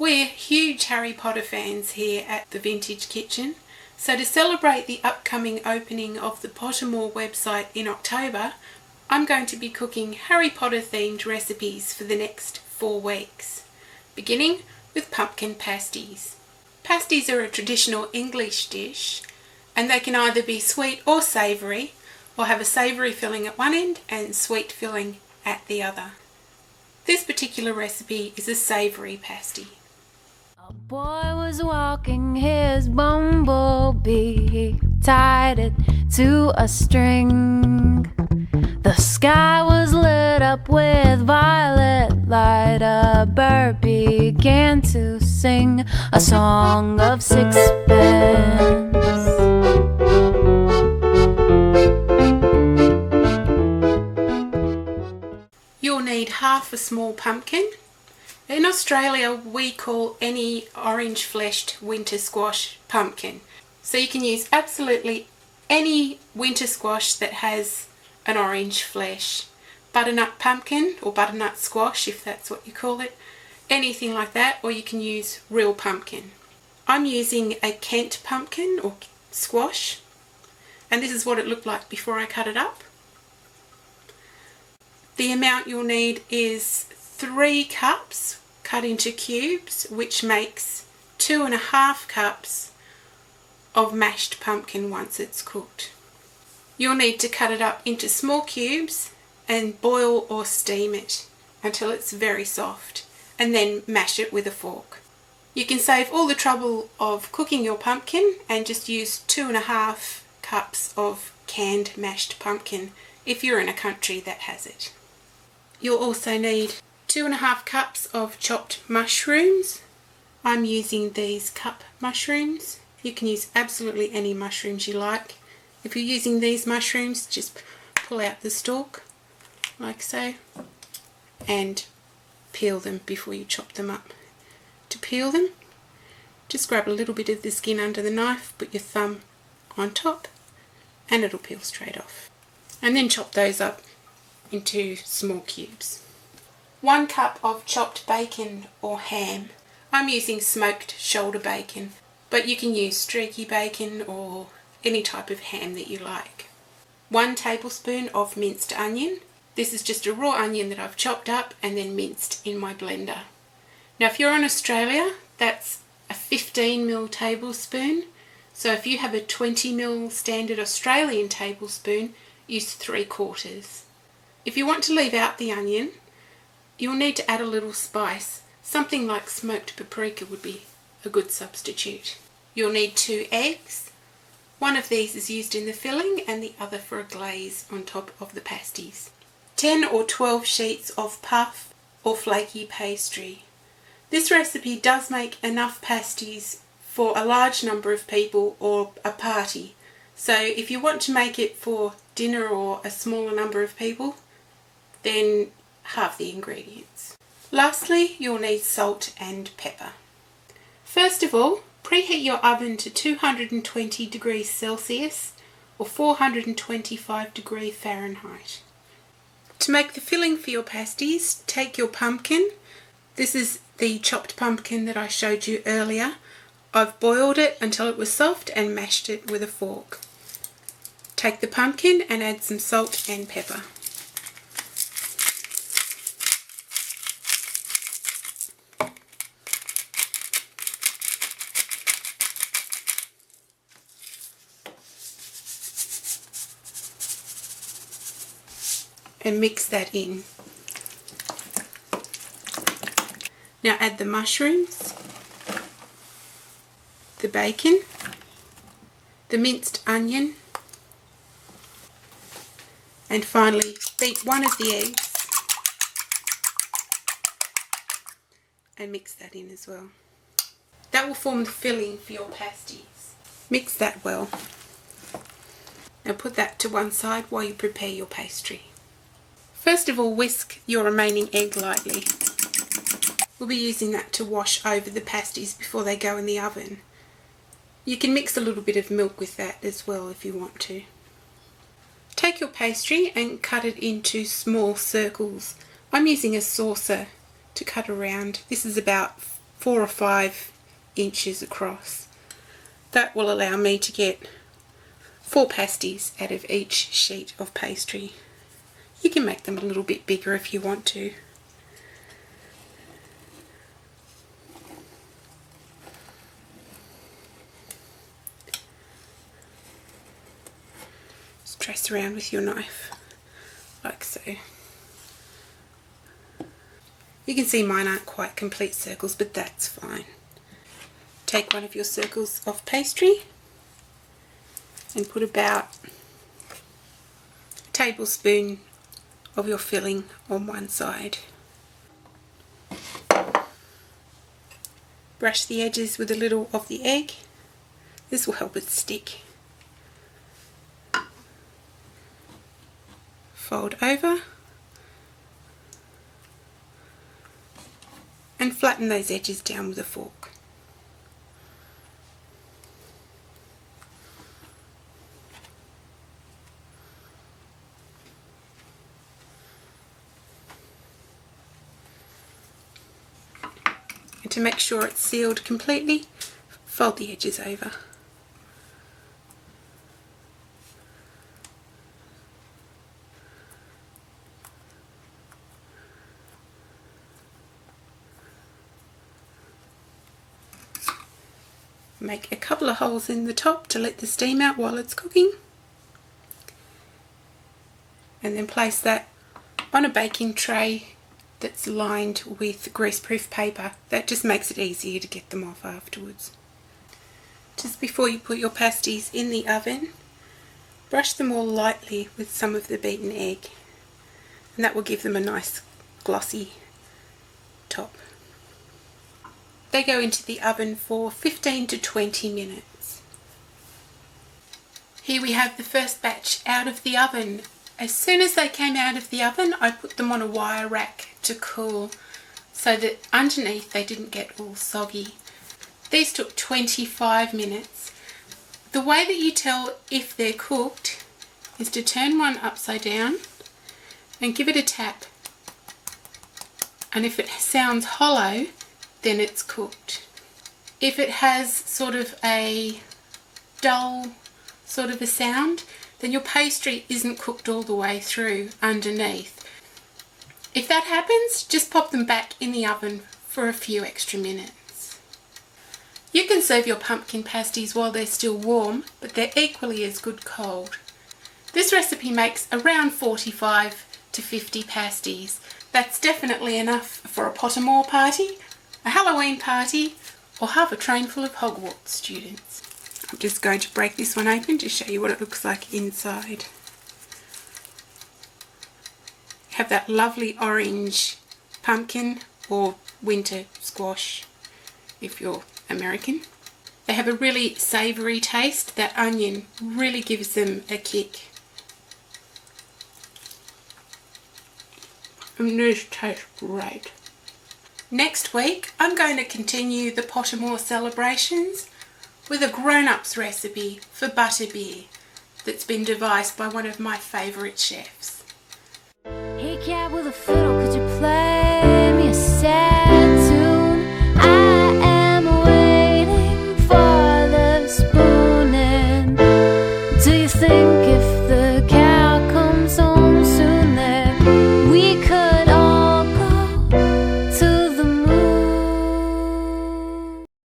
We're huge Harry Potter fans here at the Vintage Kitchen, so to celebrate the upcoming opening of the Pottermore website in October, I'm going to be cooking Harry Potter themed recipes for the next 4 weeks, beginning with pumpkin pasties. Pasties are a traditional English dish, and they can either be sweet or savoury, or have a savoury filling at one end and sweet filling at the other. This particular recipe is a savoury pasty. A boy was walking his bumblebee, he tied it to a string. The sky was lit up with violet light, a bird began to sing a song of sixpence. You'll need half a small pumpkin. In Australia, we call any orange-fleshed winter squash pumpkin. So you can use absolutely any winter squash that has an orange flesh. Butternut pumpkin or butternut squash, if that's what you call it. Anything like that, or you can use real pumpkin. I'm using a Kent pumpkin or squash, and this is what it looked like before I cut it up. The amount you'll need is 3 cups cut into cubes, which makes 2.5 cups of mashed pumpkin once it's cooked. You'll need to cut it up into small cubes and boil or steam it until it's very soft, and then mash it with a fork. You can save all the trouble of cooking your pumpkin and just use 2.5 cups of canned mashed pumpkin if you're in a country that has it. You'll also need 2.5 cups of chopped mushrooms. I'm using these cup mushrooms. You can use absolutely any mushrooms you like. If you're using these mushrooms, just pull out the stalk, like so, and peel them before you chop them up. To peel them, just grab a little bit of the skin under the knife, put your thumb on top, and it'll peel straight off. And then chop those up into small cubes. 1 cup of chopped bacon or ham. I'm using smoked shoulder bacon, but you can use streaky bacon or any type of ham that you like. 1 tablespoon of minced onion. This is just a raw onion that I've chopped up and then minced in my blender. Now if you're in Australia, that's a 15ml tablespoon. So if you have a 20ml standard Australian tablespoon, use 3/4. If you want to leave out the onion, you'll need to add a little spice. Something like smoked paprika would be a good substitute. You'll need 2 eggs. 1 of these is used in the filling and the other for a glaze on top of the pasties. 10 or 12 sheets of puff or flaky pastry. This recipe does make enough pasties for a large number of people or a party. So if you want to make it for dinner or a smaller number of people, then halve the ingredients. Lastly, you'll need salt and pepper. First of all, preheat your oven to 220 degrees Celsius or 425 degrees Fahrenheit. To make the filling for your pasties, take your pumpkin. This is the chopped pumpkin that I showed you earlier. I've boiled it until it was soft and mashed it with a fork. Take the pumpkin and add some salt and pepper. And mix that in. Now add the mushrooms, the bacon, the minced onion, and finally beat 1 of the eggs and mix that in as well. That will form the filling for your pasties. Mix that well. Now put that to one side while you prepare your pastry. First of all, whisk your remaining egg lightly. We'll be using that to wash over the pasties before they go in the oven. You can mix a little bit of milk with that as well if you want to. Take your pastry and cut it into small circles. I'm using a saucer to cut around. This is about 4 or 5 inches across. That will allow me to get 4 pasties out of each sheet of pastry. You can make them a little bit bigger if you want to. Just trace around with your knife, like so. You can see mine aren't quite complete circles, but that's fine. Take one of your circles of pastry and put about a tablespoon of your filling on one side. Brush the edges with a little of the egg. This will help it stick. Fold over and flatten those edges down with a fork. And to make sure it's sealed completely, fold the edges over. Make a couple of holes in the top to let the steam out while it's cooking, and then place that on a baking tray that's lined with greaseproof paper. That just makes it easier to get them off afterwards. Just before you put your pasties in the oven, brush them all lightly with some of the beaten egg, and that will give them a nice glossy top. They go into the oven for 15 to 20 minutes. Here we have the first batch out of the oven. As soon as they came out of the oven, I put them on a wire rack to cool so that underneath they didn't get all soggy. These took 25 minutes. The way that you tell if they're cooked is to turn one upside down and give it a tap. And if it sounds hollow, then it's cooked. If it has sort of a dull sort of a sound, then your pastry isn't cooked all the way through underneath. If that happens, just pop them back in the oven for a few extra minutes. You can serve your pumpkin pasties while they're still warm, but they're equally as good cold. This recipe makes around 45 to 50 pasties. That's definitely enough for a Pottermore party, a Halloween party, or half a train full of Hogwarts students. I'm just going to break this one open to show you what it looks like inside. You have that lovely orange pumpkin or winter squash if you're American. They have a really savoury taste. That onion really gives them a kick. And these taste great. Next week, I'm going to continue the Pottermore celebrations with a grown-ups recipe for butterbeer that's been devised by one of my favourite chefs. Hey cat with a